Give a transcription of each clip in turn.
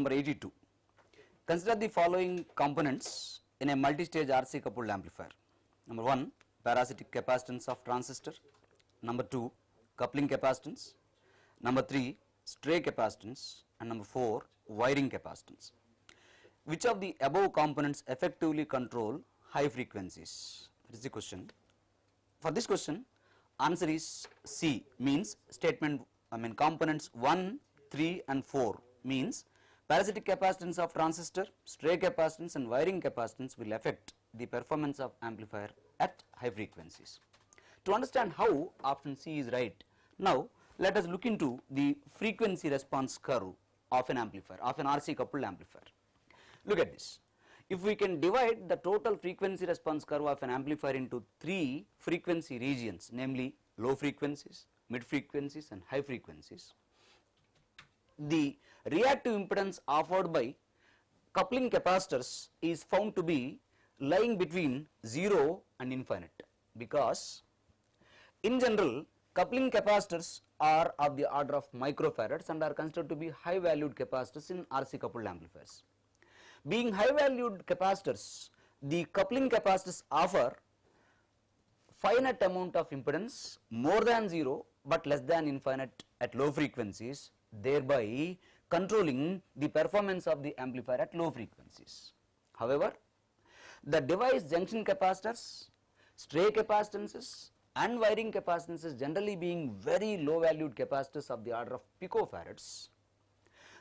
Number 82. Consider the following components in a multi-stage RC coupled amplifier. Number 1, parasitic capacitance of transistor. Number 2, coupling capacitance. Number 3, stray capacitance. And number 4, wiring capacitance. Which of the above components effectively control high frequencies? That is the question. For this question, answer is C, means components 1, 3 and 4 means parasitic capacitance of transistor, stray capacitance and wiring capacitance will affect the performance of amplifier at high frequencies. To understand how option C is right, now let us look into the frequency response curve of an amplifier, of an RC coupled amplifier. Look at this. If we can divide the total frequency response curve of an amplifier into 3 frequency regions, namely low frequencies, mid frequencies and high frequencies, the reactive impedance offered by coupling capacitors is found to be lying between 0 and infinite, because in general coupling capacitors are of the order of microfarads and are considered to be high valued capacitors in RC coupled amplifiers. Being high valued capacitors, the coupling capacitors offer finite amount of impedance more than 0 but less than infinite at low frequencies, thereby controlling the performance of the amplifier at low frequencies. However, the device junction capacitors, stray capacitances and wiring capacitances generally being very low valued capacitors of the order of picofarads,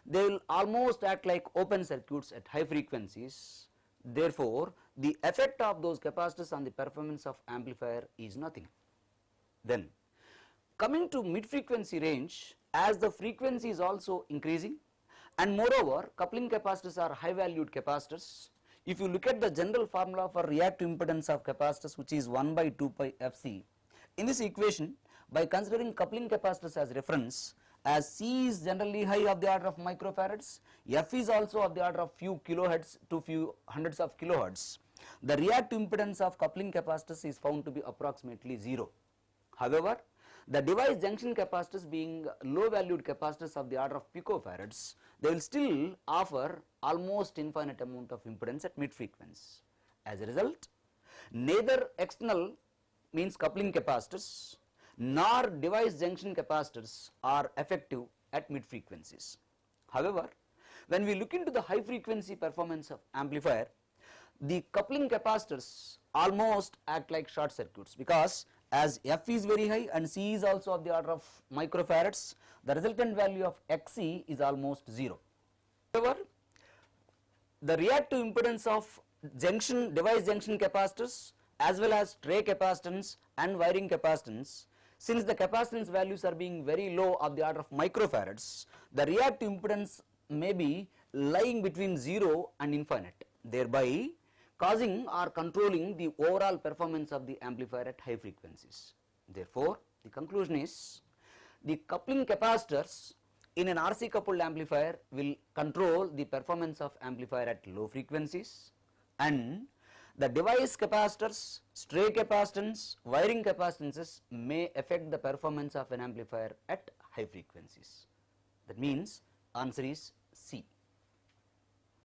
they will almost act like open circuits at high frequencies. Therefore, the effect of those capacitors on the performance of amplifier is nothing. Then coming to mid frequency range, as the frequency is also increasing and moreover coupling capacitors are high valued capacitors, if you look at the general formula for reactive impedance of capacitors, which is 1 by 2 pi Fc, in this equation by considering coupling capacitors as reference, as C is generally high of the order of microfarads, F is also of the order of few kilohertz to few hundreds of kilohertz, the reactive impedance of coupling capacitors is found to be approximately 0. However, the device junction capacitors being low valued capacitors of the order of picofarads, they will still offer almost infinite amount of impedance at mid frequency. As a result, neither external means coupling capacitors nor device junction capacitors are effective at mid frequencies. However, when we look into the high frequency performance of amplifier, the coupling capacitors almost act like short circuits, because as F is very high and C is also of the order of microfarads, the resultant value of Xc is almost 0. However, the reactive impedance of device junction capacitors as well as stray capacitance and wiring capacitance, since the capacitance values are being very low of the order of microfarads, the reactive impedance may be lying between 0 and infinite, thereby causing or controlling the overall performance of the amplifier at high frequencies. Therefore, the conclusion is the coupling capacitors in an RC coupled amplifier will control the performance of amplifier at low frequencies, and the device capacitors, stray capacitance, wiring capacitances may affect the performance of an amplifier at high frequencies. That means answer is C.